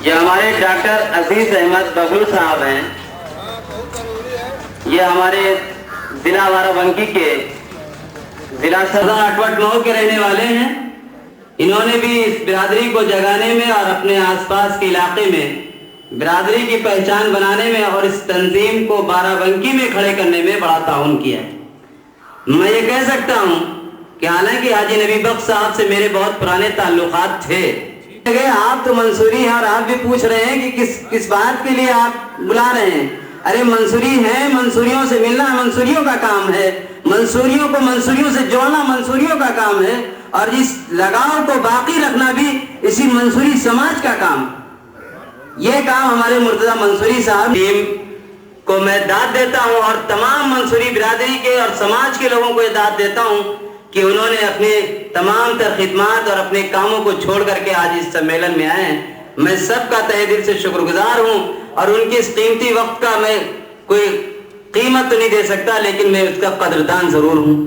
ये हमारे डॉक्टर अजीज अहमद बबलू साहब हैं। ये हमारे जिला बाराबंकी के जिला सदर अटवट के रहने वाले हैं। इन्होंने भी इस बिरादरी को जगाने में और अपने आसपास के इलाके में बिरादरी की पहचान बनाने में और इस तंजीम को बाराबंकी में खड़े करने में बड़ा ताउन किया है। मैं ये कह सकता हूँ कि हालांकि हाजी नबी बख्श साहब से मेरे बहुत पुराने ताल्लुकात थे। आप तो मंसूरी हैं और आप भी पूछ रहे हैं कि किस बात के लिए आप बुला रहे हैं। अरे मंसूरी है, मंसूरियों से मिलना मंसूरियों का काम है, मंसूरियों को मंसूरियों से जोड़ना मंसूरियों का काम है, और इस लगाव को बाकी रखना भी इसी मंसूरी समाज का काम। ये काम हमारे मुर्तजा मंसूरी साहब टीम को मैं दाद देता हूँ और तमाम मंसूरी बिरादरी के और समाज के लोगों को ये दाद देता हूँ कि उन्होंने अपने तमाम तर खिदमात और अपने कामों को छोड़ करके आज इस सम्मेलन में आए हैं। मैं सबका तहे दिल से शुक्रगुजार हूँ और उनके इस कीमती वक्त का मैं कोई कीमत तो नहीं दे सकता, लेकिन मैं उसका कदरदान जरूर हूँ।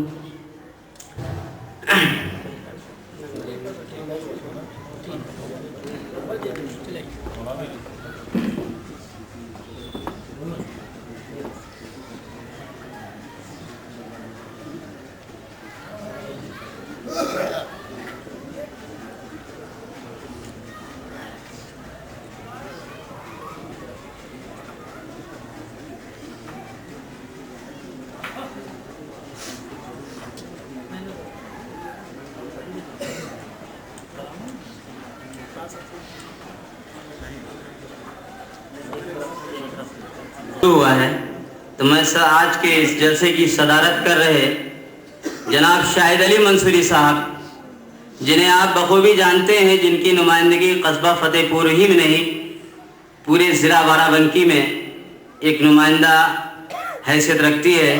हुआ है तो मैं आज के इस जलसे की सदारत कर रहे जनाब शाहिद अली मंसूरी साहब, जिन्हें आप बखूबी जानते हैं, जिनकी नुमाइंदगी कस्बा फतेहपुर ही में नहीं पूरे ज़िला बाराबंकी में एक नुमाइंदा हैसियत रखती है।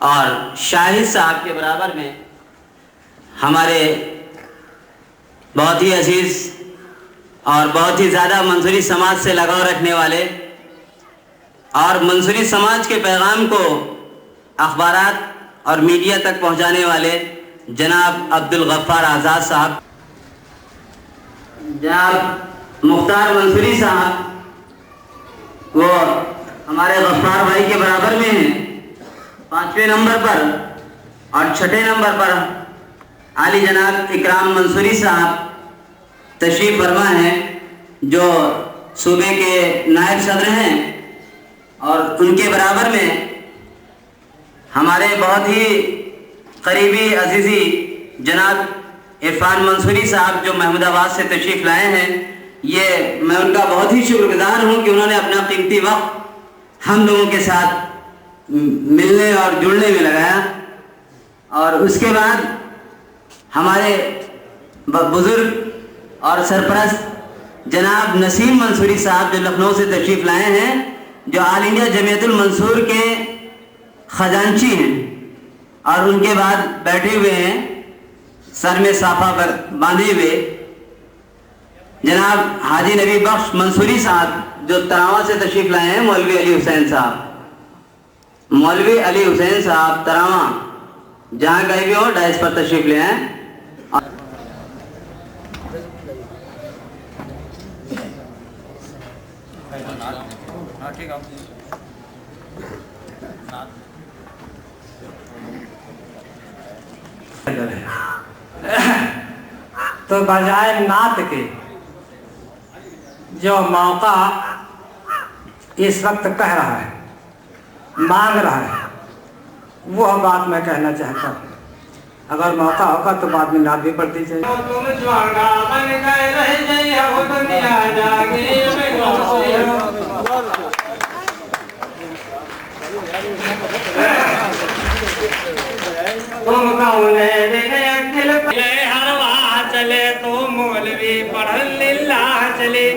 और शाहिद साहब के बराबर में हमारे बहुत ही अजीज़ और बहुत ही ज़्यादा मंसूरी समाज से लगाव रखने वाले और मंसूरी समाज के पैगाम को अखबारात और मीडिया तक पहुंचाने वाले जनाब अब्दुल गफ्फार आज़ाद साहब, जनाब मुख्तार मंसूरी साहब, वो हमारे गफ्फार भाई के बराबर में हैं 5वें नंबर पर, और 6ठे नंबर पर आली जनाब इकराम मंसूरी साहब तशरीफ फरमा हैं, जो सूबे के नायब सदर हैं। और उनके बराबर में हमारे बहुत ही करीबी अजीज़ी जनाब इरफान मंसूरी साहब, जो महमूदाबाद से तशरीफ़ लाए हैं। ये मैं उनका बहुत ही शुक्रगुजार हूँ कि उन्होंने अपना कीमती वक्त हम लोगों के साथ मिलने और जुड़ने में लगाया। और उसके बाद हमारे बुज़ुर्ग और सरपरस्त जनाब नसीम मंसूरी साहब, जो लखनऊ से तशरीफ़ लाए हैं, जो आल इंडिया जमीयतुल मंसूर के खजांची हैं। और उनके बाद बैठे हुए हैं सर में साफा बांधे हुए जनाब हाजी नबी बख्श मंसूरी साहब, जो तरावा से तशरीफ लाए हैं। मौलवी अली हुसैन साहब, मौलवी अली हुसैन साहब तरावा, जहाँ कहीं भी हो डाइस पर तशरीफ ले आए। तो बजाय नात के जो मौका इस वक्त कह रहा है, मांग रहा है, वह बात मैं कहना चाहता हूँ। अगर मौका होगा तो बाद में नात भी पढ़ दी जाएगी। तुम कौने हरवा चले तो मौलवी पढ़ लिल्लाह चले,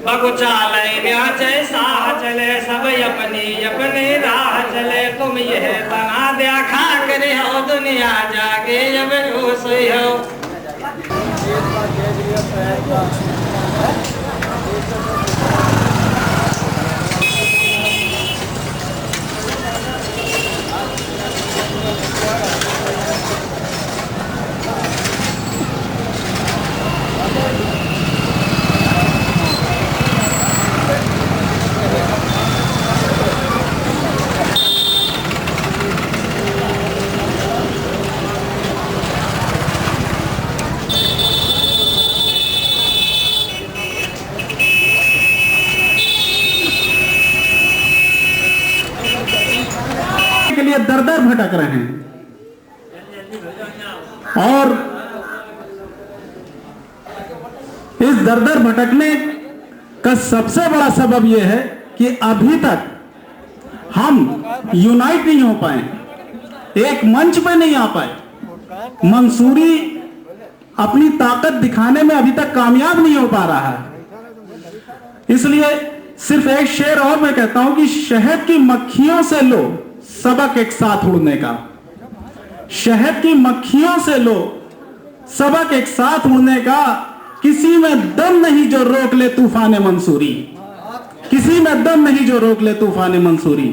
बगुचालय साह चले, सब अपनी अपनी राह चले। तुम यह बना दिया खा करे हो दुनिया जाके जब खुश हो। भटक रहे हैं। और इस दर दर भटकने का सबसे बड़ा सबब यह है कि अभी तक हम यूनाइट नहीं हो पाए, एक मंच पे नहीं आ पाए। मंसूरी अपनी ताकत दिखाने में अभी तक कामयाब नहीं हो पा रहा है। इसलिए सिर्फ एक शेर और मैं कहता हूं कि शहद की मक्खियों से लो सबक एक साथ उड़ने का। शहद की मक्खियों से लो सबक एक साथ उड़ने का। किसी में दम नहीं जो रोक ले तूफान मंसूरी, किसी में दम नहीं जो रोक ले तूफान मंसूरी।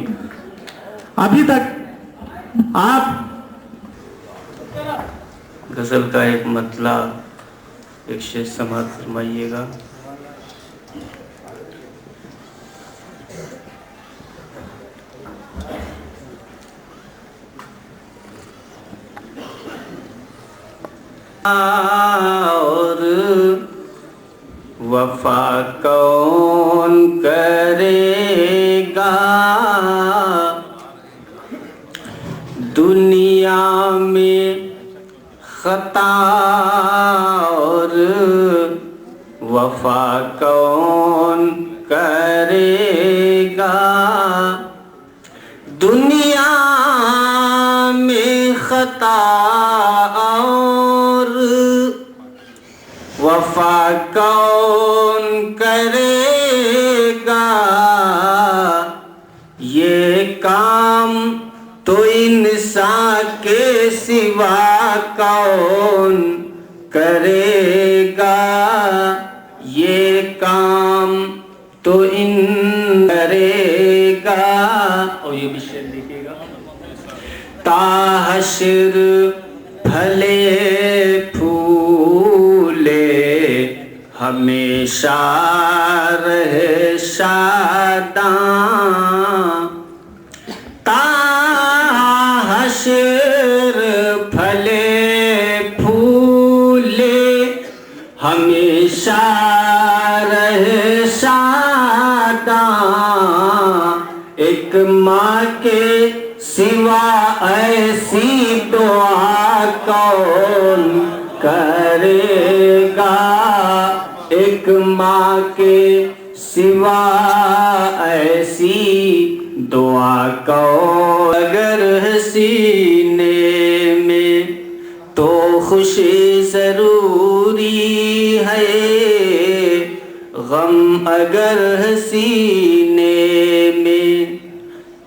अभी तक आप गजल का एक मतला एक शेर समाप्त फरमाइएगा। और वफा कौन करेगा दुनिया में खता, और वफा कौन करेगा दुनिया में खता, और वफा कौन करेगा ये काम तो इंसान के सिवा कौन करेगा, ये काम तो इन करेगा। और ये भी शेर देखिएगा। ताहशर फले फूले हमेशा रहे शादां, ताहशर फले फूले हमेशा रहे शादां, एक माँ के सिवा ऐसी दुआ कौन करेगा, एक माँ के सिवा ऐसी दुआ कौन। अगर सीने में तो खुशी जरूरी है, गम अगर सीने में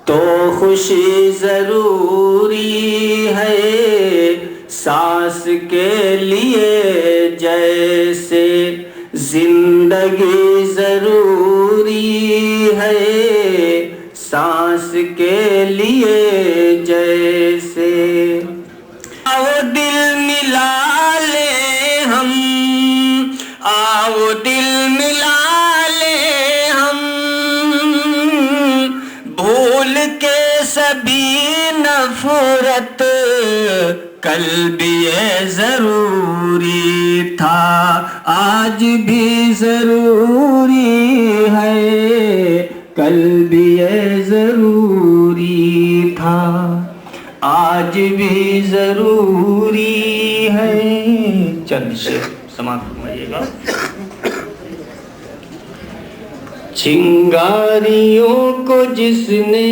तो खुशी जरूरी है, सांस के लिए जैसे जिंदगी जरूरी है, सांस के लिए जैसे। आओ दिल मिला ले हम, आओ दिल मिला ले हम, भूल के सभी नफरत कल भी ये जरूरी था, आज भी जरूरी है, कल भी ये जरूरी था, आज भी जरूरी है। चंद शेर समाप्त करिएगा। चिंगारियों को जिसने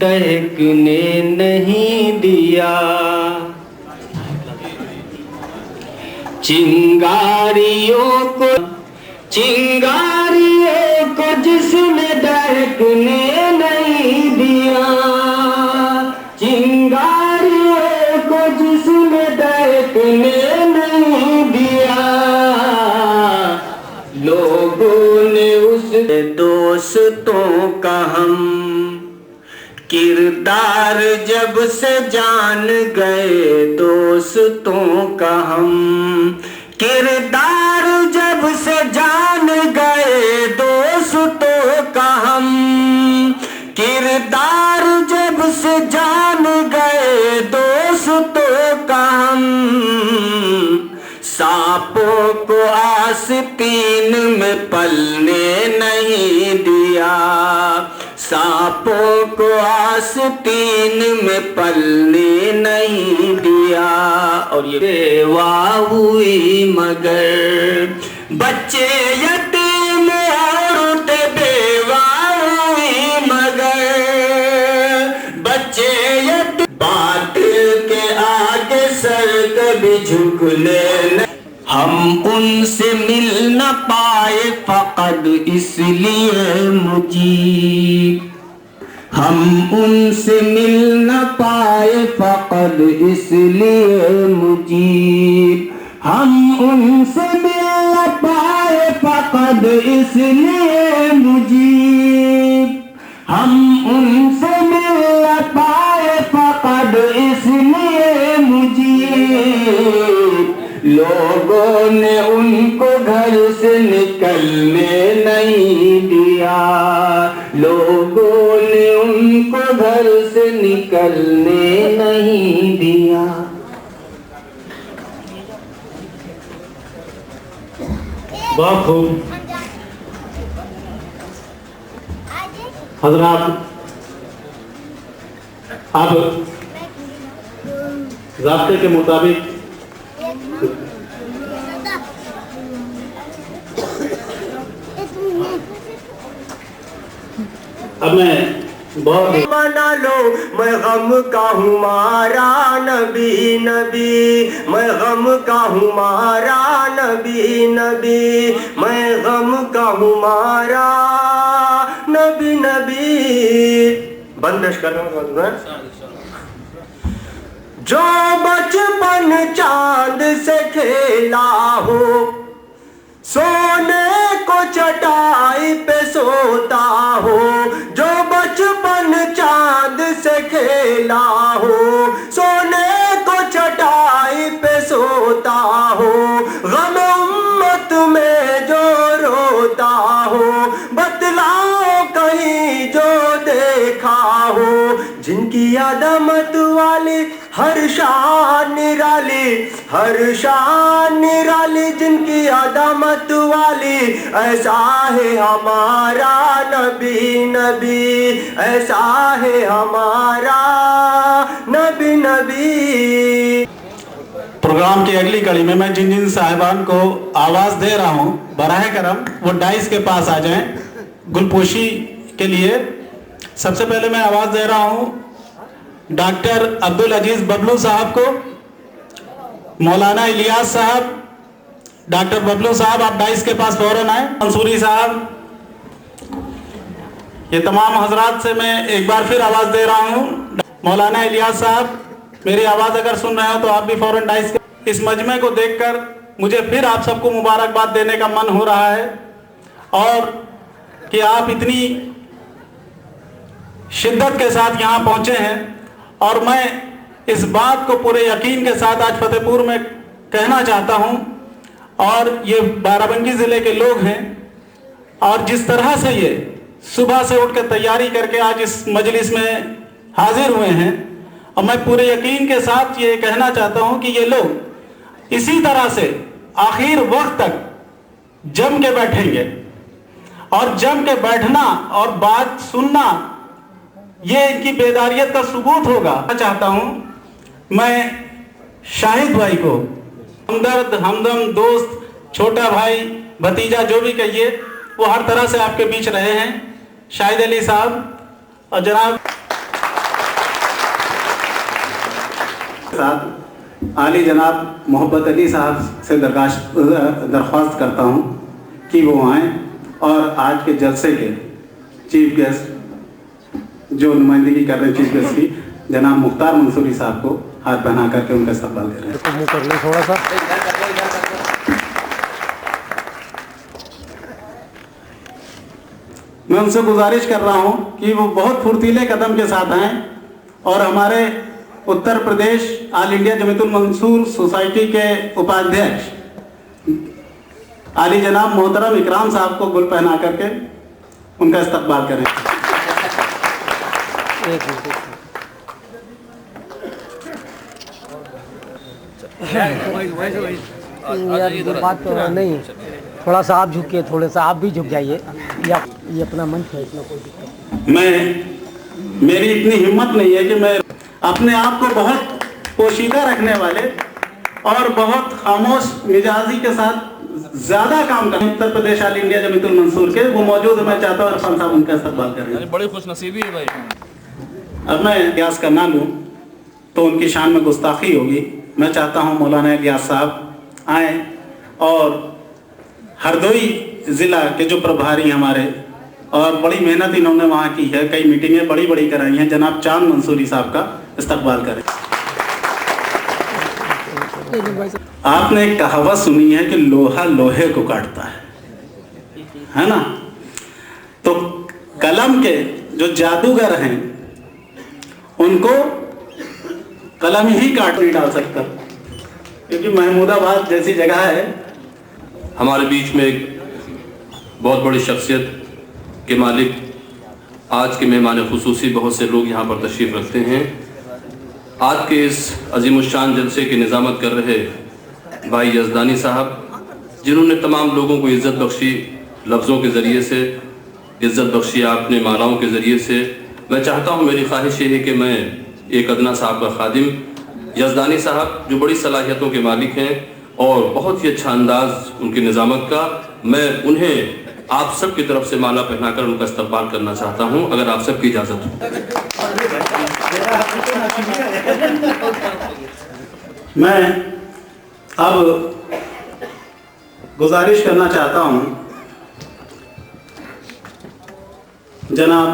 दहकने नहीं दिया, चिंगारियों को जिसने दहकने नहीं दिया, चिंगारियों को जिसने दहकने नहीं दिया, लोगों ने उस दोस्तों का हम किरदार जब से जान गए, दोस्तों का हम किरदार जब से जान गए, दोस्तों का हम किरदार जब से जान गए, दोस्तों का हम सांपों को आस्तीन में पलने नहीं दिया, सांपों को आस्तीन में पलने नहीं दिया। और ये बेवा हुई मगर बच्चे यतीम औरतें बेवा हुई मगर बच्चे यतीम बातिल के आगे सर कभी झुकने नहीं। हम उनसे मिल न पाए फकत इसलिए मुजीब। हम उनसे मिल न पाए फकत इसलिए मुजीब। हम उनसे मिल न पाए फकत इसलिए मुजीब। हम उनसे मिल न पाए फकत इसलिए मुजीब। लोगों ने उनको घर से निकलने नहीं दिया। लोगों ने उनको घर से निकलने नहीं दिया। बहुत खूब। हजरात, अब ज़ाब्ते के मुताबिक अब मैं बहुत मना लो मैं गम का हूँ मारा नबी नबी। मैं गम का हूँ मारा नबी नबी। मैं गम का हूँ मारा नबी नबी। बंदिश कर रहा हूँ। जो बचपन चांद से खेला हो सोने को चटाई पे सोता हो। जो बचपन चांद से खेला हो सोने को चटाई पे सोता हो। गम उम्मत में जो रोता हो बतलाओ कहीं जो देखा हो। जिनकी अदमत वाली हर शान निराली, हर शान निराली जिनकी अदमत वाली। ऐसा है हमारा नबी नबी। ऐसा है हमारा नबी नबी। प्रोग्राम की अगली कड़ी में मैं जिन जिन साहिबान को आवाज दे रहा हूं बराह करम वो डाइस के पास आ जाएं गुलपोशी के लिए। सबसे पहले मैं आवाज दे रहा हूं डॉक्टर अब्दुल अजीज बबलू साहब को। मौलाना इलियास साहब, डॉक्टर बबलू साहब आप डाइस के पास फौरन आए। मंसूरी साहब, ये तमाम हजरात से मैं एक बार फिर आवाज दे रहा हूं। मौलाना इलियास साहब, मेरी आवाज अगर सुन रहे हो तो आप भी फौरन डाइस के। इस मजमे को देखकर मुझे फिर आप सबको मुबारकबाद देने का मन हो रहा है और कि आप इतनी शिद्दत के साथ यहाँ पहुँचे हैं। और मैं इस बात को पूरे यकीन के साथ आज फतेहपुर में कहना चाहता हूँ, और ये बाराबंकी ज़िले के लोग हैं और जिस तरह से ये सुबह से उठ के तैयारी करके आज इस मजलिस में हाजिर हुए हैं, और मैं पूरे यकीन के साथ ये कहना चाहता हूँ कि ये लोग इसी तरह से आखिर वक्त तक जम के बैठेंगे। और जम के बैठना और बात सुनना ये इनकी बेदारियत का सबूत होगा। मैं चाहता हूं मैं शाहिद भाई को, हमदर्द, हमदम, दोस्त, छोटा भाई, भतीजा जो भी कहिए, वो हर तरह से आपके बीच रहे हैं। शाहिद अली साहब और जनाब साहब आली जनाब मोहब्बत अली साहब से दरख्वास्त करता हूं कि वो आएँ और आज के जलसे के चीफ गेस्ट जो नुमाइंदगी कर रहे हैं चीफ गेस्ट की, जनाब मुख्तार मंसूरी साहब को हाथ पहना करके उनका इस्तकबाल दे रहे हैं। मुँह कर ले थोड़ा सा। मैं उनसे गुजारिश कर रहा हूं कि वो बहुत फुर्तीले कदम के साथ आएँ और हमारे Uttar Pradesh all India Jamiatul Mansoor society के उपाध्यक्ष आली जनाब मोहतरम इकराम साहब को गुल पहना करके उनका इस्तकबाल करें। यार बात तो नहीं, थोड़ा सा आप झुकिए, थोड़ा सा आप भी झुक जाइए। या ये अपना मंच है, इसमें कोई दिक्कत नहीं। मेरी इतनी हिम्मत नहीं है कि मैं अपने आप को बहुत पोशीदा रखने वाले और बहुत खामोश मिजाजी के साथ ज्यादा काम कर उत्तर प्रदेश ऑल इंडिया जमीयतुल मंसूर के वो मौजूद है। मैं चाहता हूँ इरफान साहब उनका इस्तकबाल करें। बड़ी खुशनसीबी है भाई। अब मैं इलियास का ना लूँ तो उनकी शान में गुस्ताखी होगी। मैं चाहता हूँ मौलाना इलियास साहब आए और हरदोई ज़िला के जो प्रभारी हमारे, और बड़ी मेहनत इन्होंने वहाँ की है, कई मीटिंगें बड़ी बड़ी कराई हैं, जनाब चांद मंसूरी साहब का इस्तकबाल करें। आपने एक कहावत सुनी है कि लोहा लोहे को काटता है ना? तो कलम के जो जादूगर हैं उनको कलम ही काट नहीं डाल सकता, क्योंकि महमूदाबाद जैसी जगह है। हमारे बीच में एक बहुत बड़ी शख्सियत के मालिक, आज के मेहमान खुसूसी बहुत से लोग यहाँ पर तशरीफ़ रखते हैं। आज के इस अजीमुशान जलसे की निज़ामत कर रहे भाई यज़दानी साहब, जिन्होंने तमाम लोगों को इज़्ज़त बख्शी लफ्ज़ों के ज़रिए से, इज़्ज़त बख्शी अपने मालाओं के ज़रिए से। मैं चाहता हूँ, मेरी ख्वाहिश ये है कि मैं एक अदना साहब का खादिम यज़दानी साहब, जो बड़ी सलाहियतों के मालिक हैं और बहुत ही अच्छा अंदाज़ उनकी निज़ामत का, मैं उन्हें आप सब की तरफ से माला पहनाकर उनका इस्तकबाल करना चाहता हूं, अगर आप सब की इजाज़त हो। मैं अब गुजारिश करना चाहता हूं जनाब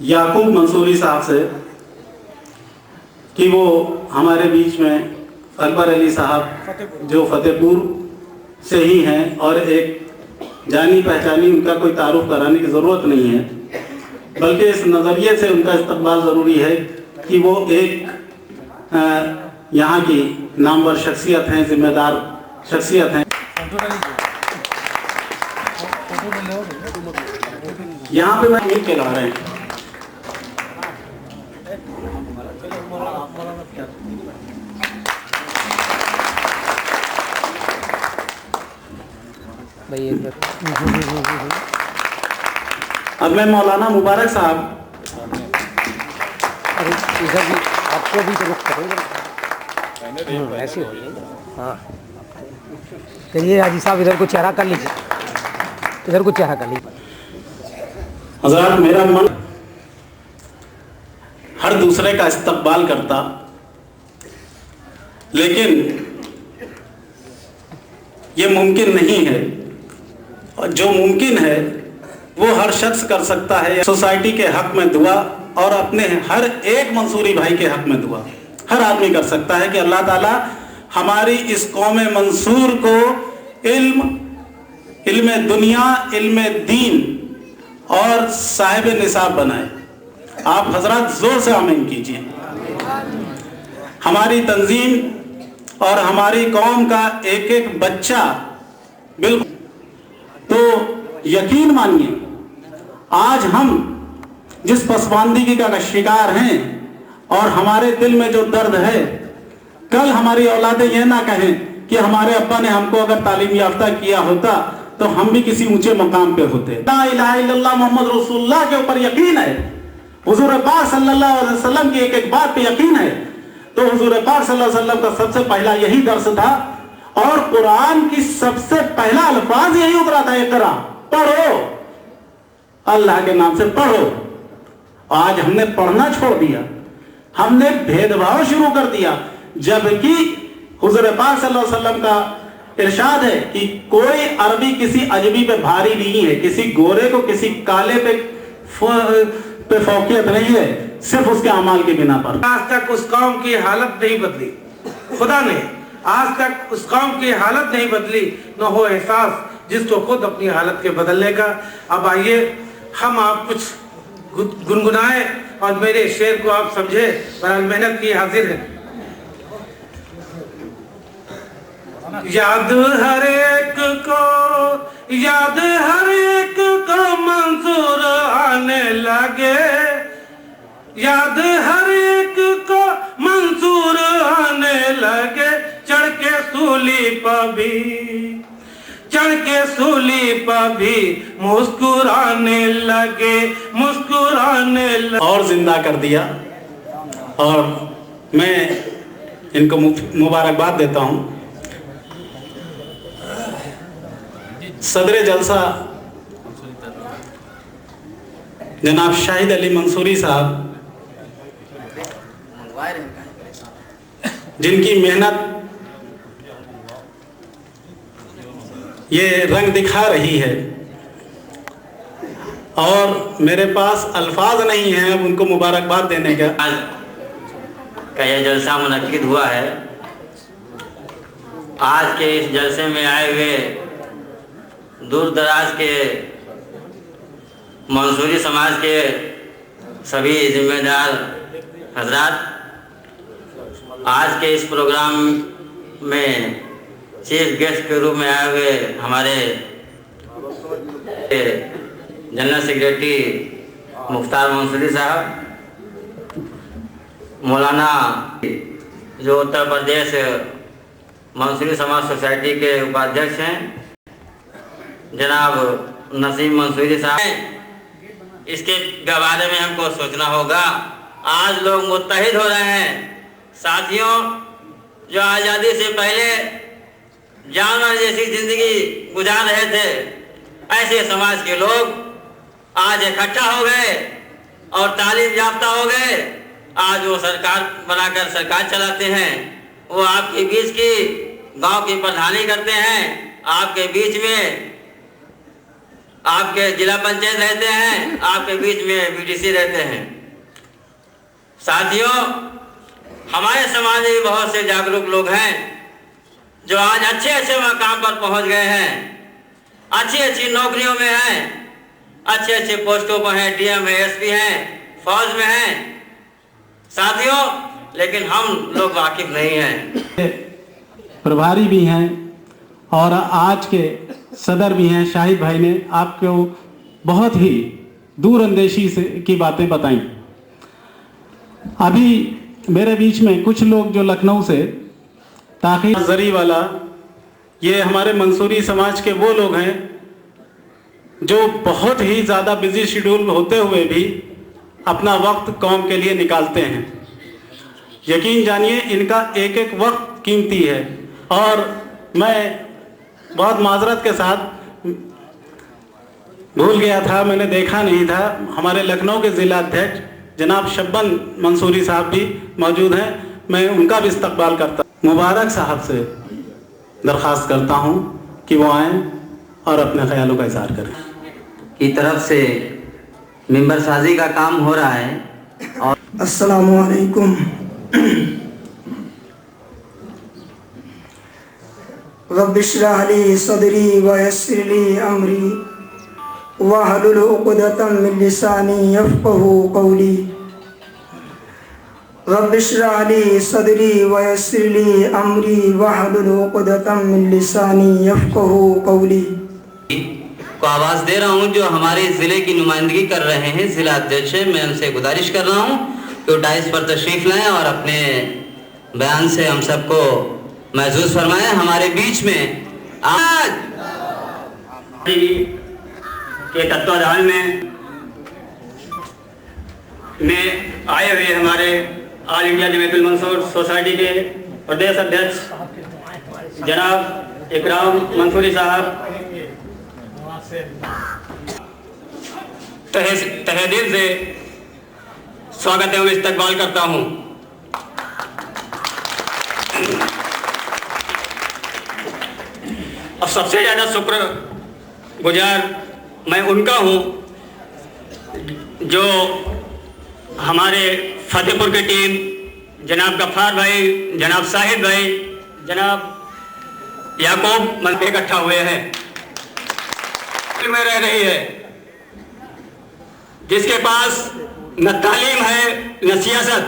याकूब मंसूरी साहब से कि वो हमारे बीच में अकबर अली साहब जो फतेहपुर से ही हैं और एक जानी पहचानी, उनका कोई तारुफ कराने की ज़रूरत नहीं है, बल्कि इस नज़रिए से उनका इस्तकबाल ज़रूरी है कि वो एक यहाँ की नामवर शख्सियत हैं, जिम्मेदार शख्सियत हैं। यहाँ पे मैं मिल के ला रहे हैं। अब मैं मौलाना मुबारक साहब, इधर भी आपको भी तो रुक करेंगे, ऐसे हो जाएगा। हाँ चलिए हाजी साहब, इधर को चेहरा कर लीजिए, इधर को चेहरा कर लीजिए। हज़रात, मेरा मन हर दूसरे का इस्तकबाल करता, लेकिन ये मुमकिन नहीं है। और जो मुमकिन है वो हर शख्स कर सकता है। सोसाइटी के हक में दुआ और अपने हर एक मंसूरी भाई के हक में दुआ हर आदमी कर सकता है कि अल्लाह ताला हमारी इस कौम मंसूर को इल्म दुनिया, इल्म दीन और साहिब निसाब बनाए। आप हजरत जोर से आमीन कीजिए। हमारी तंजीम और हमारी कौम का एक एक बच्चा, बिल्कुल, तो यकीन मानिए आज हम जिस पसमानदगी का शिकार हैं और हमारे दिल में जो दर्द है, कल हमारी औलादें यह ना कहें कि हमारे अब्बा ने हमको अगर तालीम याफ्ता किया होता तो हम भी किसी ऊंचे मकाम पे होते। ला इलाहा इल्लल्लाह मोहम्मद रसूलुल्लाह के ऊपर यकीन है, हुजूर पाक सल्लल्लाहु अलैहि वसल्लम की एक एक बात पे यकीन है, तो हुजूर पाक सल्लल्लाहु अलैहि वसल्लम का सबसे पहला यही दर्स था और कुरान की सबसे पहला अल्फाज यही उतरा था, इक़रा, पढ़ो, अल्लाह के नाम से पढ़ो। आज हमने पढ़ना छोड़ दिया, हमने भेदभाव शुरू कर दिया, जबकि हुजूर पाक सल्लल्लाहु अलैहि वसल्लम का इरशाद है कि कोई अरबी किसी अजमी पे भारी नहीं है, किसी गोरे को किसी काले पे फौकियत नहीं है, सिर्फ उसके अमाल की बिना पर। आज तक उस कौम की हालत नहीं बदली, खुदा ने आज तक उस कौम की हालत नहीं बदली, न हो एहसास जिसको खुद अपनी हालत के बदलने का। अब आइए हम आप कुछ गुनगुनाए और मेरे शेर को आप समझे, पर मेहनत की हाजिर है। याद हर एक को, याद हर एक को मंसूर आने लगे, याद हर एक को मंसूर आने लगे, चढ़ के सूली पर भी, चढ़ के के सूली पर भी मुस्कुराने लगे, मुस्कुराने लगे। और जिंदा कर दिया और मैं इनको मुबारकबाद देता हूं। सदर जलसा जनाब शाहिद अली मंसूरी साहब, जिनकी मेहनत ये रंग दिखा रही है और मेरे पास अल्फाज नहीं हैं अब उनको मुबारकबाद देने का। आज का यह जलसा मुनक्किद हुआ है। आज के इस जलसे में आए हुए दूर दराज के मंसूरी समाज के सभी जिम्मेदार हजरात, आज के इस प्रोग्राम में चीफ गेस्ट के रूप में आए हुए हमारे जनरल सेक्रेटरी मुख्तार मंसूरी साहब, मौलाना जो उत्तर प्रदेश मंसूरी समाज सोसाइटी के उपाध्यक्ष हैं जनाब नसीम मंसूरी साहब, इसके बारे में हमको सोचना होगा। आज लोग मुत्तहिद हो रहे हैं। साथियों, जो आज़ादी से पहले जानवर जैसी जिंदगी गुजार रहे थे, ऐसे समाज के लोग आज इकट्ठा हो गए और तालीम याफ्ता हो गए। आज वो सरकार बनाकर सरकार चलाते हैं। वो आपके बीच की गांव की प्रधानी करते हैं, आपके बीच में आपके जिला पंचायत रहते हैं, आपके बीच में बीडीसी रहते हैं। साथियों, हमारे समाज में भी बहुत से जागरूक लोग हैं जो आज अच्छे अच्छे मकाम पर पहुंच गए हैं, अच्छी अच्छी नौकरियों में हैं, अच्छे अच्छे पोस्टों पर हैं, डीएम है, एसपी हैं, फौज में हैं। साथियों, लेकिन हम लोग वाकिफ नहीं हैं। प्रभारी भी हैं और आज के सदर भी हैं। शाहिद भाई ने आपको बहुत ही दूरअंदेशी से की बातें बताई। अभी मेरे बीच में कुछ लोग जो लखनऊ से ताकि जरी वाला, ये हमारे मंसूरी समाज के वो लोग हैं जो बहुत ही ज़्यादा बिजी शेड्यूल होते हुए भी अपना वक्त कौम के लिए निकालते हैं। यकीन जानिए, इनका एक एक वक्त कीमती है। और मैं बहुत माजरत के साथ भूल गया था, मैंने देखा नहीं था, हमारे लखनऊ के ज़िला अध्यक्ष जनाब शब्बन मंसूरी साहब भी मौजूद हैं। मैं उनका भी इस्तकबाल करता हूँ। मुबारक साहब से दरख्वास्त करता हूँ कि वो आएँ और अपने ख्यालों का इज़हार करें। की तरफ से मिंबर साजी का काम हो रहा है। और अस्सलामु अलैकुम। रब्बि इश्रह ली सदरी व यस्सिर ली अमरी वहलुल उक़दतम मिन लिसानी यफ़क़हू क़ौली। रब्बि इश्रह ली सदरी व यस्सिर ली अमरी वहलुल उक़दतम मिन लिसानी यफ़क़हू क़ौली। को आवाज़ दे रहा हूं जो हमारे ज़िले की नुमाइंदगी कर रहे हैं, ज़िला अध्यक्ष हैं। मैं उनसे गुजारिश कर रहा हूं कि डाइस पर तशरीफ़ लाएं और अपने बयान से हम सबको महसूस फरमाएं। हमारे बीच में आज के तत्वाधान में आए हुए हमारे all India Jamiatul Mansoor society के प्रदेश अध्यक्ष जनाब इकराम मंसूरी साहब, तहे दिल से स्वागत एवं इस्तकबाल करता हूं। और सबसे ज़्यादा शुक्रगुजार मैं उनका हूं जो हमारे फतेहपुर की टीम जनाब गफ्फार भाई, जनाब साहिद भाई, जनाब याकूब मन पे इकट्ठा हुए हैं में रह रही है, जिसके पास न तालीम है न सियासत।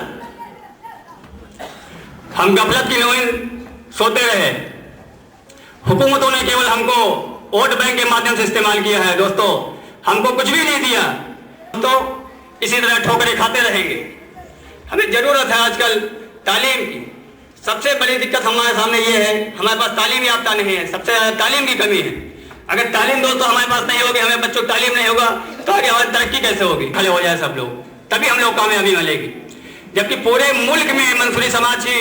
हम गफलत की नौइन सोते रहे। हुकूमतों ने केवल हमको वोट बैंक के माध्यम से इस्तेमाल किया है। दोस्तों, हमको कुछ भी नहीं दिया, तो इसी तरह ठोकरें खाते रहेंगे। हमें जरूरत है आजकल तालीम की। सबसे बड़ी दिक्कत हमारे सामने ये है, हमारे पास तालीम याफ्ता नहीं है, सबसे ज़्यादा तालीम की कमी है। अगर तालीम दोस्तों हमारे पास नहीं होगी, हमें बच्चों को तालीम नहीं होगा तो आगे हमारी तरक्की कैसे होगी? खड़े हो जाए सब लोग, तभी हम लोग कामयाबी मिलेगी। जबकि पूरे मुल्क में मंसूरी समाज की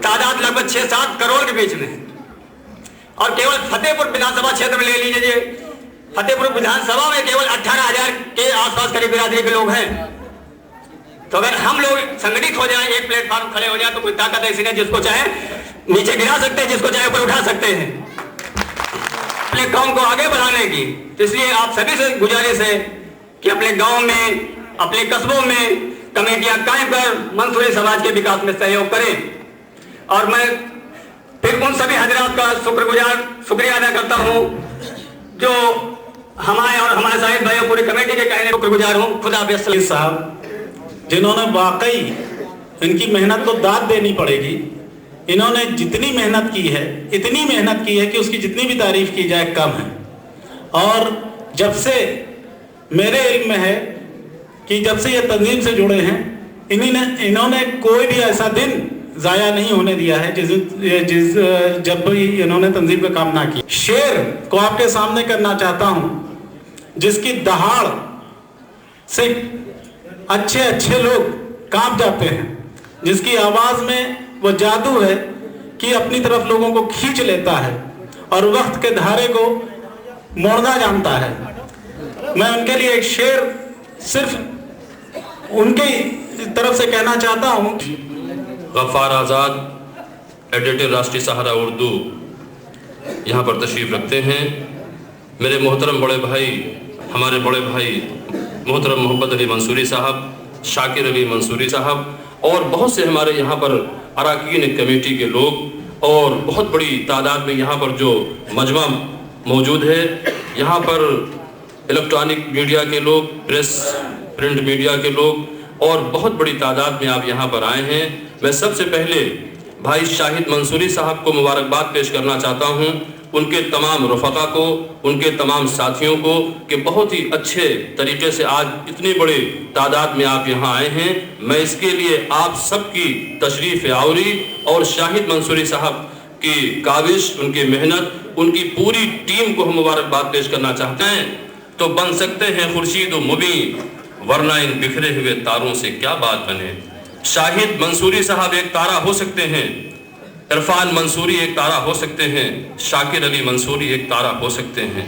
तादाद लगभग 6-7 करोड़ के बीच में है और केवल फतेहपुर विधानसभा क्षेत्र में ले लीजिए, फतेहपुर विधानसभा में केवल 18,000 के आसपास करीब बिरादरी के लोग हैं। तो अगर हम लोग संगठित हो जाए, एक प्लेटफॉर्म खड़े हो जाए तो कोई ताकत ऐसी नहीं, जिसको चाहे नीचे गिरा सकते हैं, जिसको चाहे ऊपर उठा सकते हैं अपने गांव को आगे बढ़ाने की। तो इसलिए आप सभी से गुजारिश है कि अपने गांव में, अपने कस्बों में कमेटियां कायम कर मंसूरी समाज के विकास में सहयोग करें। और मैं फिर उन सभी हजरात का शुक्रिया अदा करता हूं जो हमारे और हमारे साहिब भाइयों पूरी कमेटी के कहने शुक्रगुजार हूं। खुदा हाफिज़ साहब जिन्होंने वाकई, इनकी मेहनत तो दाद देनी पड़ेगी। इन्होंने जितनी मेहनत की है, इतनी मेहनत की है कि उसकी जितनी भी तारीफ की जाए कम है। और जब से मेरे इल्म में है कि जब से ये तंजीम से जुड़े हैं, इन्होंने कोई भी ऐसा दिन ज़ाया नहीं होने दिया है जब भी इन्होंने तंजीम का काम ना किया। शेर को आपके सामने करना चाहता हूँ, जिसकी दहाड़ से अच्छे अच्छे लोग कांप जाते हैं, जिसकी आवाज़ में वो जादू है कि अपनी तरफ लोगों को खींच लेता है और वक्त के धारे को मोड़ना जानता है। मैं उनके लिए एक शेर सिर्फ उनके तरफ से कहना चाहता हूँ। गफ्फार आज़ाद, एडिटर राष्ट्रीय सहारा उर्दू, यहाँ पर तशरीफ़ रखते हैं। मेरे मोहतरम बड़े भाई, हमारे बड़े भाई मोहतरम मोहम्मद अली मंसूरी साहब, शाकिर अली मंसूरी साहब और बहुत से हमारे यहाँ पर अरकान कमेटी के लोग और बहुत बड़ी तादाद में यहाँ पर जो मजमा मौजूद है, यहाँ पर इलेक्ट्रॉनिक मीडिया के लोग, प्रिंट मीडिया के लोग और बहुत बड़ी तादाद में आप यहाँ पर आए हैं। मैं सबसे पहले भाई शाहिद मंसूरी साहब को मुबारकबाद पेश करना चाहता हूँ, उनके तमाम रफ़क़ा को, उनके तमाम साथियों को कि बहुत ही अच्छे तरीके से आज इतनी बड़ी तादाद में आप यहाँ आए हैं। मैं इसके लिए आप सबकी तशरीफ़ आवरी और शाहिद मंसूरी साहब की काविश, उनकी मेहनत, उनकी पूरी टीम को हम मुबारकबाद पेश करना चाहते हैं। तो बन सकते हैं खुर्शीद व मुबीन, वरना इन बिखरे हुए तारों से क्या बात बने। शाहिद मंसूरी साहब एक तारा हो सकते हैं, इरफान मंसूरी एक तारा हो सकते हैं, शाकिर अली मंसूरी एक तारा हो सकते हैं,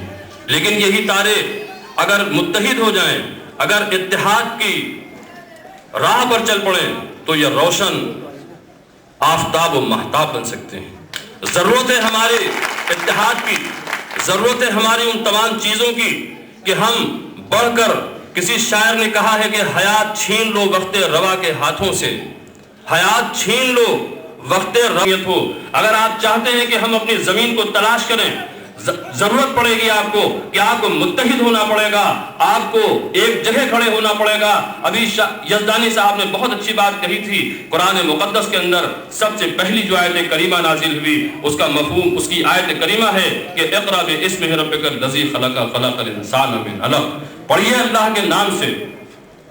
लेकिन यही तारे अगर मुत्तहिद हो जाएं, अगर इत्तेहाद की राह पर चल पड़े तो यह रोशन आफताब व महताब बन सकते हैं। जरूरत है हमारे इत्तेहाद की, जरूरत है हमारी उन तमाम चीजों की कि हम बढ़कर, किसी शायर ने कहा है कि हयात छीन लो वक्ते रवा के हाथों से, हयात छीन लो वक्ते रवियत हो। अगर आप चाहते हैं कि हम अपनी जमीन को तलाश करें, जरूरत पड़ेगी आपको कि आपको मुत्तहिद होना पड़ेगा, आपको एक जगह खड़े होना पड़ेगा। अभी यज़दानी साहब ने बहुत अच्छी बात कही थी, कुरान मुक़द्दस के अंदर सबसे पहली जो आयत करीमा नाजिल हुई, उसका मफ़हूम, उसकी आयत करीमा है कि इक़रा बिस्मि रब्बिकल लज़ी खलक़ खलक़ल इंसान मिन अलक़, पढ़िए अल्लाह के नाम से।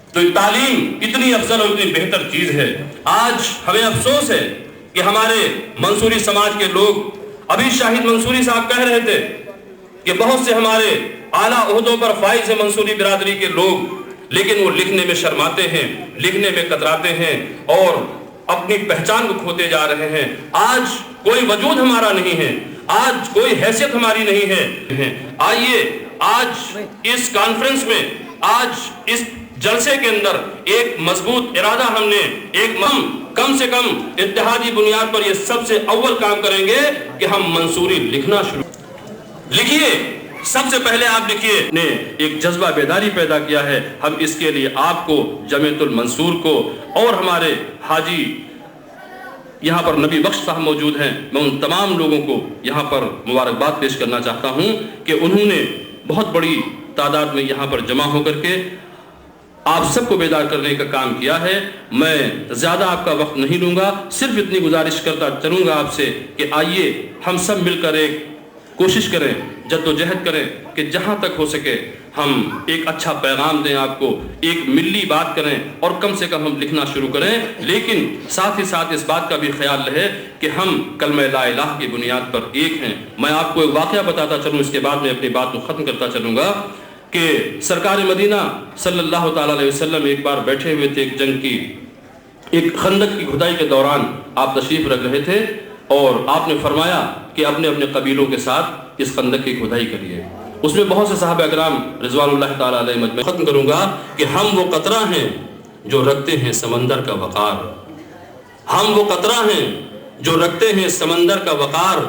तो तालीम इतनी अफजल और इतनी बेहतर चीज है। आज हमें अफसोस है कि हमारे मंसूरी समाज के लोग, अभी शाहिद मंसूरी साहब कह रहे थे कि बहुत से हमारे आला ओहदों पर फाइज है मंसूरी बिरादरी के लोग, लेकिन वो लिखने में शर्माते हैं, लिखने में कतराते हैं और अपनी पहचान को खोते जा रहे हैं। आज कोई वजूद हमारा नहीं है, आज कोई हैसियत हमारी नहीं है। आइए आज इस कॉन्फ्रेंस में, आज इस जलसे के अंदर एक मजबूत इरादा हमने, एक कम से कम इत्तेहादी बुनियाद पर ये सबसे अव्वल काम करेंगे कि हम मंसूरी लिखना शुरू। लिखिए, सबसे पहले आप लिखिए। ने एक जज्बा बेदारी पैदा किया है। हम इसके लिए आपको, जमीयतुल मंसूर को और हमारे हाजी यहाँ पर नबी बख्श साहब मौजूद हैं, मैं उन तमाम लोगों को यहाँ पर मुबारकबाद पेश करना चाहता हूँ कि उन्होंने बहुत बड़ी तादाद में यहाँ पर जमा होकर के आप सबको बेदार करने का काम किया है। मैं ज़्यादा आपका वक्त नहीं लूँगा, सिर्फ इतनी गुजारिश करता चलूँगा आपसे कि आइए हम सब मिलकर एक कोशिश करें, जद्दोजहद करें कि जहाँ तक हो सके हम एक अच्छा पैगाम दें आपको, एक मिली बात करें और कम से कम हम लिखना शुरू करें। लेकिन साथ ही साथ इस बात का भी ख्याल रहे कि हम कलमा ला इलाहा की बुनियाद पर एक हैं। मैं आपको एक वाक़या बताता चलूँ, इसके बाद मैं अपनी बात को ख़त्म करता चलूँगा कि सरकार मदीना सल्लल्लाहु ताला अलैहि वसल्लम एक बार बैठे हुए थे, एक जंग की, एक खंदक की खुदाई के दौरान आप तशरीफ़ रख रहे थे और आपने फरमाया कि अपने अपने कबीलों के साथ इस खंदक की खुदाई करिए। उसमें बहुत से सहाबा अकराम रिज़वानुल्लाह ताला अलैहिम मजमूईन। ख़त्म करूँगा कि हम वो कतरा हैं जो रखते हैं समंदर का वक़ार, हम वो कतरा हैं जो रखते हैं समंदर का वक़ार,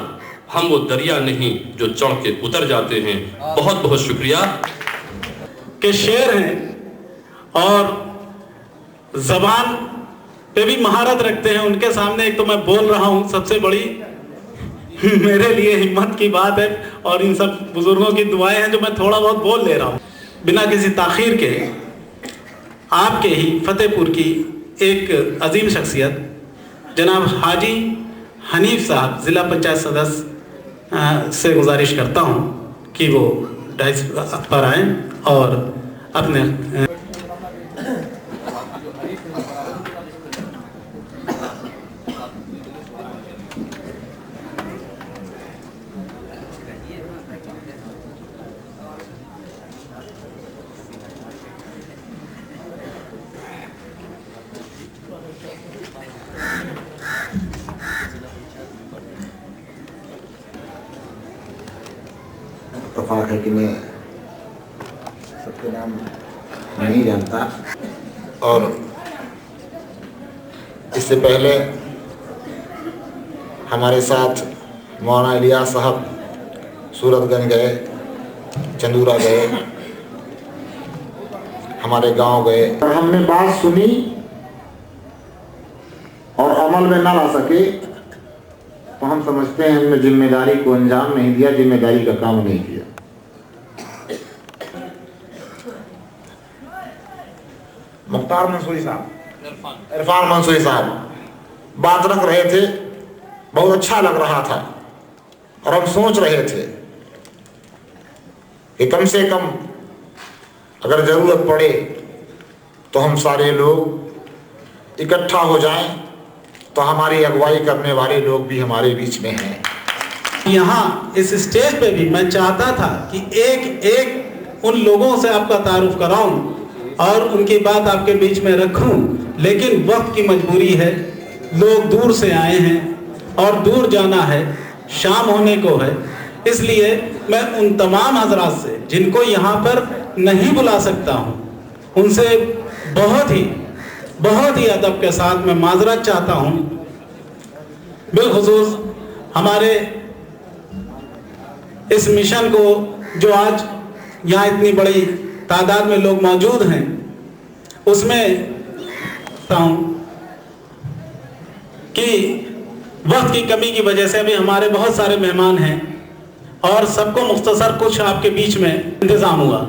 हम वो दरिया नहीं जो चढ़ के उतर जाते हैं। बहुत बहुत शुक्रिया। के शेर हैं और ज़बान पे भी महारत रखते हैं। उनके सामने एक तो मैं बोल रहा हूँ, सबसे बड़ी मेरे लिए हिम्मत की बात है और इन सब बुजुर्गों की दुआएं हैं जो मैं थोड़ा बहुत बोल ले रहा हूँ। बिना किसी ताख़ीर के आपके ही फतेहपुर की एक अजीम शख्सियत जनाब हाजी हनीफ साहब ज़िला पंचायत सदस्य से गुजारिश करता हूँ कि वो डाइस पर आएँ और अपने इत्तेफाक है कि मैं सबके नाम नहीं जानता और इससे पहले हमारे साथ मौलाना इलियास साहब सूरतगंज गए, चंदूरा गए, हमारे गांव गए और हमने बात सुनी और अमल में ना ला सके तो हम समझते हैं हमने जिम्मेदारी को अंजाम नहीं दिया, जिम्मेदारी का काम नहीं किया। मुख्तार मंसूरी साहब, इरफान मंसूरी साहब बात रख रहे थे, बहुत अच्छा लग रहा था और हम सोच रहे थे कि कम से कम अगर ज़रूरत पड़े तो हम सारे लोग इकट्ठा हो जाएं, तो हमारी अगुवाई करने वाले लोग भी हमारे बीच में हैं। यहाँ इस स्टेज पे भी मैं चाहता था कि एक एक उन लोगों से आपका तारुफ कराऊं और उनकी बात आपके बीच में रखूं, लेकिन वक्त की मजबूरी है, लोग दूर से आए हैं और दूर जाना है, शाम होने को है, इसलिए मैं उन तमाम हजरात से जिनको यहाँ पर नहीं बुला सकता हूँ उनसे बहुत ही अदब के साथ मैं माजरत चाहता हूँ। बिलखुसूस हमारे इस मिशन को जो आज यहाँ इतनी बड़ी तादाद में लोग मौजूद हैं उसमें कि वक्त की कमी की वजह से अभी हमारे बहुत सारे मेहमान हैं और सबको मुख्तसर कुछ आपके बीच में इंतज़ाम हुआ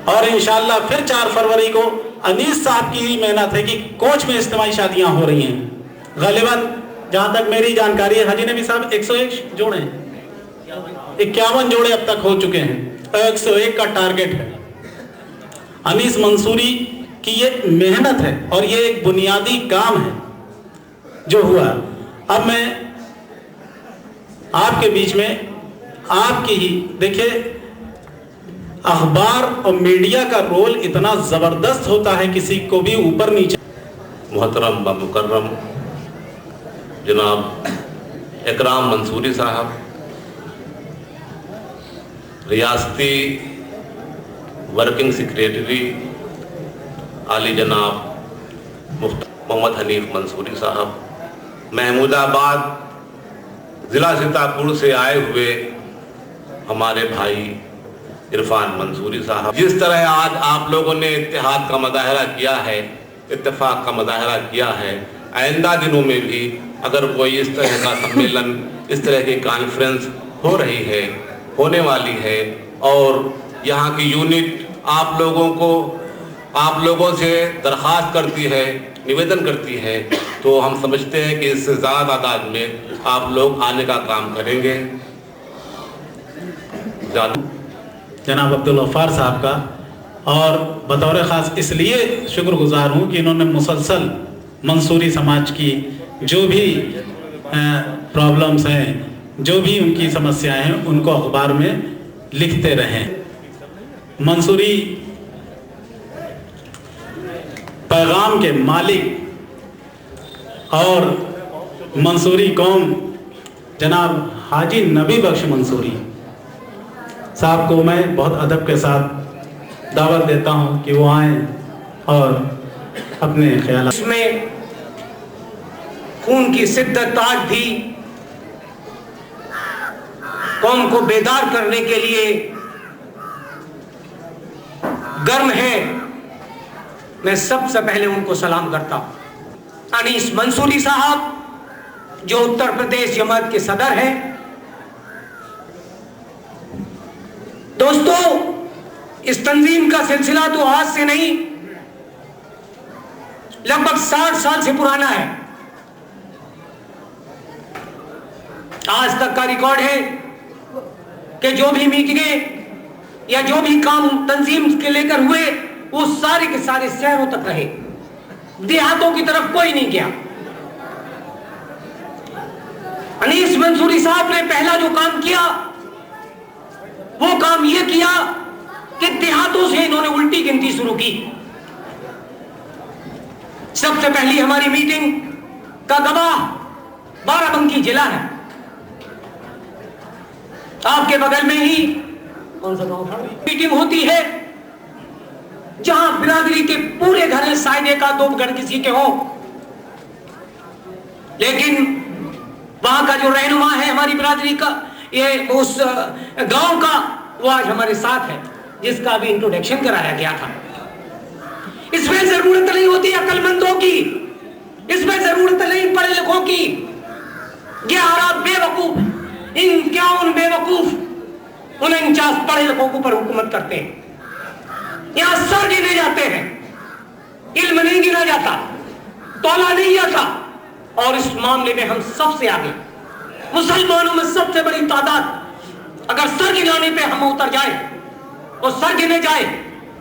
और इंशाअल्लाह फिर 4 फरवरी को अनीस साहब की ही मेहनत है कि कोच में इज्तिमाई शादियां हो रही हैं। गालिबन जहां तक मेरी जानकारी है हाजी नबी साहब 101 जोड़े, 51 जोड़े अब तक हो चुके हैं, 101 का टारगेट है। अनीस मंसूरी की ये मेहनत है और ये एक बुनियादी काम है जो हुआ। अब मैं आपके बीच में आपकी ही देखिए, अखबार और मीडिया का रोल इतना ज़बरदस्त होता है, किसी को भी ऊपर नीचे। मोहतरम व मुकर्रम जनाब इकराम मंसूरी साहब, रियासती वर्किंग सेक्रेटरी आली जनाब मोहम्मद हनीफ मंसूरी साहब, महमूदाबाद ज़िला सीतापुर से आए हुए हमारे भाई इरफान मंसूरी साहब, जिस तरह आज आप लोगों ने इत्तेहाद का मुजाहरा किया है, इत्तेफाक का मुजाहरा किया है, आइंदा दिनों में भी अगर कोई इस तरह का सम्मेलन, इस तरह की कॉन्फ्रेंस हो रही है, होने वाली है और यहाँ की यूनिट आप लोगों से दरख्वास्त करती है, निवेदन करती है, तो हम समझते हैं कि इससे ज़्यादा तादाद में आप लोग आने का काम करेंगे जनाब अब्दुल गफ्फार साहब का, और बतौर ख़ास इसलिए शुक्रगुजार हूँ कि इन्होंने मुसलसल मंसूरी समाज की जो भी प्रॉब्लम्स हैं, जो भी उनकी समस्याएं हैं, उनको अखबार में लिखते रहें। मंसूरी पैगाम के मालिक और मंसूरी कौम जनाब हाजी नबी बख्श मंसूरी साहब को मैं बहुत अदब के साथ दावत देता हूं कि वो आए और अपने ख्याल। इसमें खून की शिद्दत आज भी कौम को बेदार करने के लिए गर्म है। मैं सबसे पहले उनको सलाम करता हूं। अनीस मंसूरी साहब जो उत्तर प्रदेश जमात के सदर हैं। दोस्तों, इस तंजीम का सिलसिला तो आज से नहीं, लगभग 60 साल से पुराना है। आज तक का रिकॉर्ड है कि जो भी मीटिंगें या जो भी काम तंजीम के लेकर हुए वो सारे के सारे शहरों तक रहे, देहातों की तरफ कोई नहीं गया। अनीस मंसूरी साहब ने पहला जो काम किया वो काम यह किया कि देहातों से इन्होंने उल्टी गिनती शुरू की। सबसे पहली हमारी मीटिंग का गवाह बाराबंकी जिला है। आपके बगल में ही कौन सा गांव मीटिंग होती है जहां बिरादरी के पूरे घर में शायद एक आध दो घर किसी के हो, लेकिन वहां का जो रहनुमा है हमारी बिरादरी का, ये उस गांव का, वो आज हमारे साथ है, जिसका अभी इंट्रोडक्शन कराया गया था। इसमें जरूरत नहीं होती अक्लमंदों की, इसमें जरूरत नहीं पढ़े लिखों की। 11 बेवकूफ, इन 51 बेवकूफ 49 पढ़े लिखों के ऊपर हुकूमत करते हैं। यहां सर गिने जाते हैं, इल्म नहीं गिना जाता, तौला नहीं आता। और इस मामले में हम सबसे आगे, मुसलमानों में सबसे बड़ी तादाद अगर सर गिनाने पे हम उतर जाए और सर गिने जाए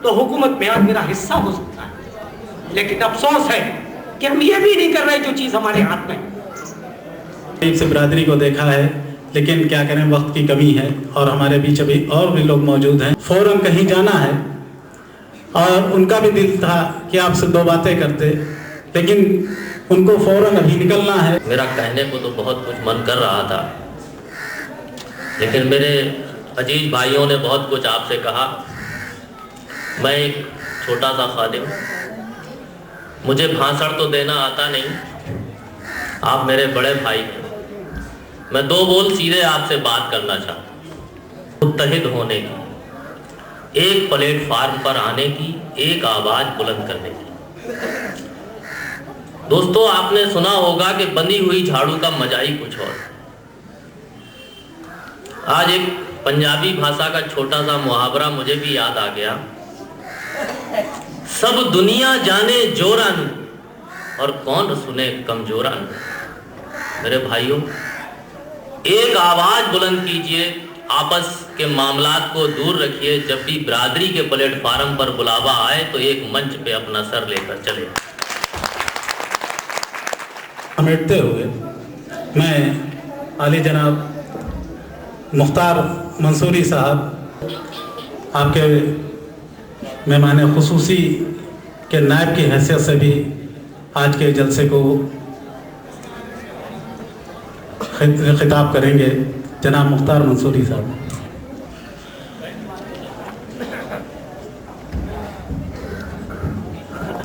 तो हुकूमत में आज मेरा हिस्सा हो सकता है। लेकिन अफसोस है कि हम ये भी नहीं कर रहे जो चीज हमारे हाथ में। करीब से बिरादरी को देखा है, लेकिन क्या करें, वक्त की कमी है और हमारे बीच अभी और भी लोग मौजूद हैं। फौरन कहीं जाना है और उनका भी दिल था कि आपसे दो बातें करते, लेकिन उनको फौरन अभी निकलना है। मेरा कहने को तो बहुत कुछ मन कर रहा था, लेकिन मेरे अजीज भाइयों ने बहुत कुछ आपसे कहा। मैं एक छोटा सा खादिम, मुझे भाषण तो देना आता नहीं, आप मेरे बड़े भाई हैं। मैं दो बोल सीधे आपसे बात करना चाहता हूँ। मुत्तहिद होने की, एक प्लेटफार्म पर आने की, एक आवाज़ बुलंद करने की। दोस्तों, आपने सुना होगा कि बंधी हुई झाड़ू का मजा ही कुछ और। आज एक पंजाबी भाषा का छोटा सा मुहावरा मुझे भी याद आ गया। सब दुनिया जाने जोरान और कौन सुने कमजोरान। मेरे भाइयों, एक आवाज बुलंद कीजिए, आपस के मामलात को दूर रखिए। जब भी बिरादरी के प्लेटफार्म पर बुलावा आए तो एक मंच पे अपना सर लेकर चले। समेटते हुए मैं आली जनाब मुख्तार मंसूरी साहब, आपके मेहमान खुसूसी के नायब की हैसियत से भी आज के जलसे को खिताब करेंगे। जनाब मुख्तार मंसूरी साहब।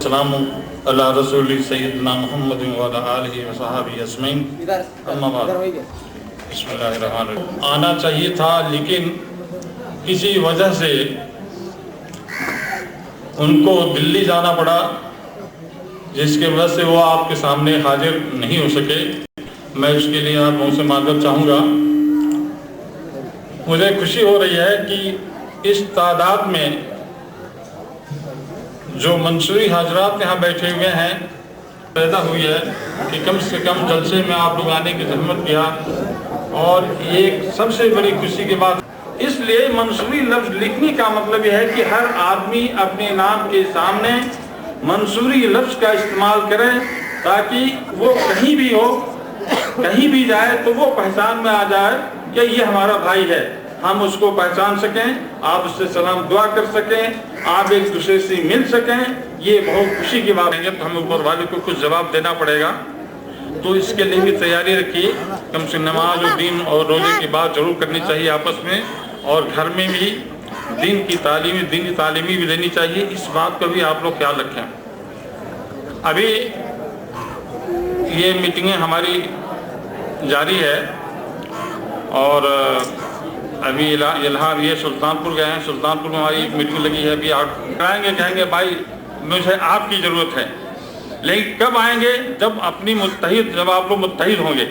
सलाम अल्लाह रसूल सैयदना मुहम्मद व अला आलिहि व सहाबी अजमईन। अम्मा बाद, बिस्मिल्लाहिर्रहमानिर्रहीम। आना चाहिए था, लेकिन किसी वजह से उनको दिल्ली जाना पड़ा, जिसके वजह से वो आपके सामने हाजिर नहीं हो सके। मैं उसके लिए आप लोगों से माफ़ी चाहूँगा। मुझे खुशी हो रही है कि इस तादाद में जो मंसूरी हजरात यहाँ बैठे हुए हैं पैदा हुई है कि कम से कम जलसे में आप लोग आने की जहमत किया। और एक सबसे बड़ी खुशी की बात इसलिए इसलिए मंसूरी लफ्ज लिखने का मतलब यह है कि हर आदमी अपने नाम के सामने मंसूरी लफ्ज का इस्तेमाल करे, ताकि वो कहीं भी हो, कहीं भी जाए तो वो पहचान में आ जाए कि ये हमारा भाई है, हम उसको पहचान सकें, आप उससे सलाम दुआ कर सकें, आप एक दूसरे से मिल सकें। ये बहुत खुशी की बात है। तो हमें ऊपर वाले को कुछ जवाब देना पड़ेगा, तो इसके लिए भी तैयारी रखिए। कम से नमाज और दीन और रोजे की बात जरूर करनी चाहिए आपस में, और घर में भी दीन की तालीमी भी देनी चाहिए। इस बात का भी आप लोग ख्याल रखें। अभी ये मीटिंगें हमारी जारी है, और अभी इलाहाबाद ये सुल्तानपुर गए हैं, सुल्तानपुर में हमारी एक मीटिंग लगी है। अभी आप आएंगे, कहेंगे भाई मुझे आपकी ज़रूरत है, लेकिन कब आएंगे? जब आप लोग मुत्तहिद होंगे,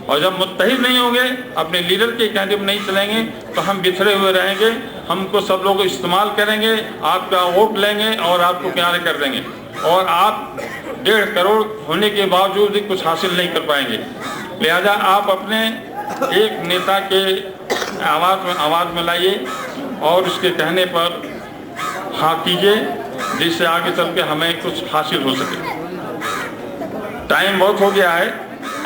और जब मुत्तहिद नहीं होंगे, अपने लीडर के कहने पर नहीं चलेंगे, तो हम बिखरे हुए रहेंगे। हमको सब लोग इस्तेमाल करेंगे, आपका वोट लेंगे और आपको किनारे कर देंगे, और आप 1.5 करोड़ होने के बावजूद भी कुछ हासिल नहीं कर पाएंगे। लिहाजा आप अपने एक नेता के आवाज़ में लाइए और उसके कहने पर हाँ कीजिए, जिससे आगे चल के हमें कुछ हासिल हो सके। टाइम बहुत हो गया है,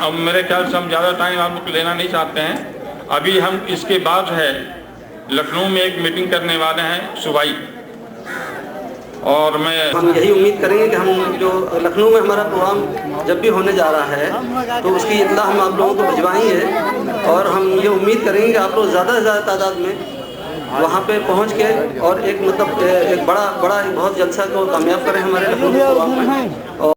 अब मेरे ख्याल से हम ज़्यादा टाइम आप लोग लेना नहीं चाहते हैं। अभी हम इसके बाद है लखनऊ में एक मीटिंग करने वाले हैं सुबाई, और मैं हम यही उम्मीद करेंगे कि हम जो लखनऊ में हमारा प्रोग्राम जब भी होने जा रहा है, तो उसकी इत्तला हम आप लोगों को भिजवाएंगे, और हम ये उम्मीद करेंगे कि आप लोग ज़्यादा से ज़्यादा तादाद में वहाँ पे पहुँच के और एक बहुत जलसा को कामयाब करें हमारे लखनऊ प्रोग्राम में। और